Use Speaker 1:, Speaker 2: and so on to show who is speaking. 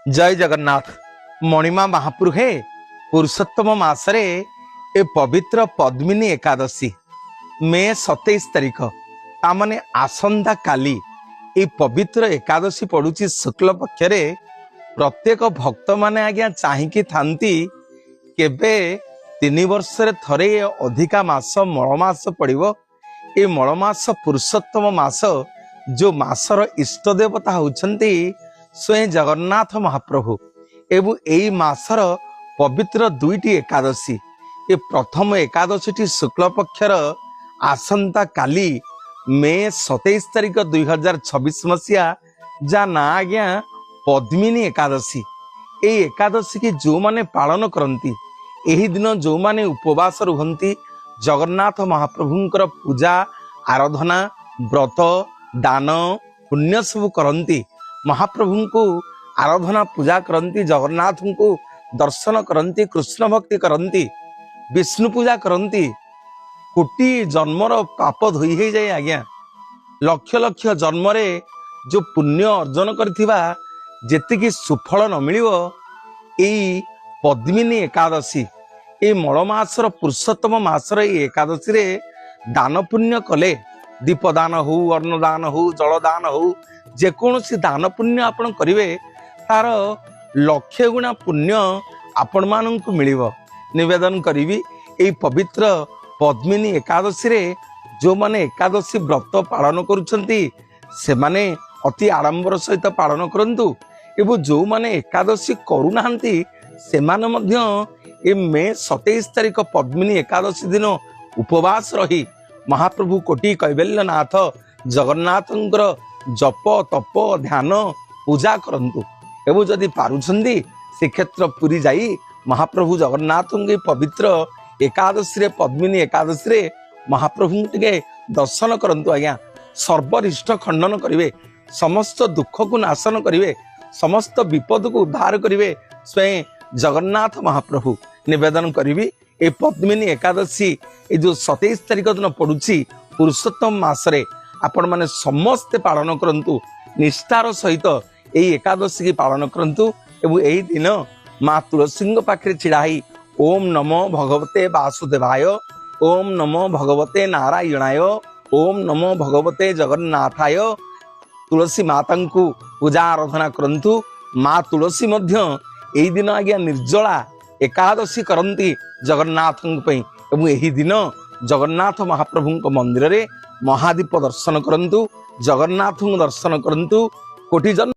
Speaker 1: जय जगन्नाथ। मणिमा महापुरुषे पुरुषोत्तम मासरे ए पवित्र पद्मिनी एकादशी मे 27 तारिख तामने आसंता काली ए पवित्र एकादशी पड़ुची शुक्ल पक्षरे प्रत्येक भक्त माने आज्ञा चाहिकी थांती केबे 3 वर्ष थरे अधिका मास मलमास पड़िबो। ए मलमास पुरुषोत्तम मास जो मासर इष्ट देवता होउछंती स्वयं जगन्नाथ महाप्रभु एवं एई मासर पवित्र दुईटी एकादशी। ए प्रथम एकादशी शुक्ल पक्षर आसंता काली मे 27 तारिख 2026 मसीहा जा ना आज्ञा पद्मिनी एकादशी। ए एकादशी की जो माने पालन करती एही दिन जो माने उपवास रुहंती जगन्नाथ महाप्रभुंकर पूजा आराधना व्रत दान पुण्य सब करती महाप्रभु को आराधना पूजा करती जगन्नाथ को दर्शन करती कृष्ण भक्ति करती विष्णु पूजा करती कोटि जन्मर पाप धोई हो जाए आज्ञा लक्ष लक्ष जन्म जो पुण्य अर्जन करथिबा जेतिकी सुफल न मिलिबो एई पद्मिनी एकादशी ए मलमासर पुरुषोत्तम मासर एकादशी रे दान पुण्य कले दीपदान हो अन्नदान हो जलदान हो जेकोसी दान पुण्य आपण करिवे तार लक्ष्य गुणा पुण्य आपण माननकु मिलिबो। निवेदन करिवि एई पवित्र पद्मिनी एकादशी रे जो माने एकादशी व्रत पालन करुछंती से माने अति आडंबर सहित पालन करंतु एवं जो माने एकादशी करूनाहांती से माने मध्य ए मे 27 तारिख पद्मिनी एकादशी दिन उपवास रही महाप्रभु कोटि कैवल्यनाथ जगन्नाथंकर जप तप ध्यान पूजा करंतु एवं जदि पारुछंदी श्रीक्षेत्र पुरी जाई महाप्रभु जगन्नाथ के पवित्र एकादशी रे पद्मिनी एकादशी रे महाप्रभु टिके दर्शन करंतु आज्ञा सर्वरिष्ट खंडन करिवे समस्त दुख को नाशन करिवे समस्त विपद को उद्धार करिवे स्वयं जगन्नाथ महाप्रभु। निवेदन करिवि ए पद्मिनी एकादशी ए जो 27 तारिख दिन पड़ुची पुरुषोत्तम मासरे आपण माने समस्ते पालन करंतु निष्ठार सहित एई एकादशी की पालन करंतु एवं एई दिन माँ तुलसी पाखे छिड़ाई ओम नमो भगवते वासुदेवाय ओम नमो भगवते नारायणाय ओम नमो भगवते जगन्नाथाय तुलसी माता को पूजा आराधना करंतु। माँ तुलसी मध्य एई दिन आज्ञा निर्जला एकादशी करंती जगन्नाथ एवं एही दिन जगन्नाथ महाप्रभु मंदिर रे महादीप दर्शन करंतु जगन्नाथ दर्शन करंतु कोटि जन्म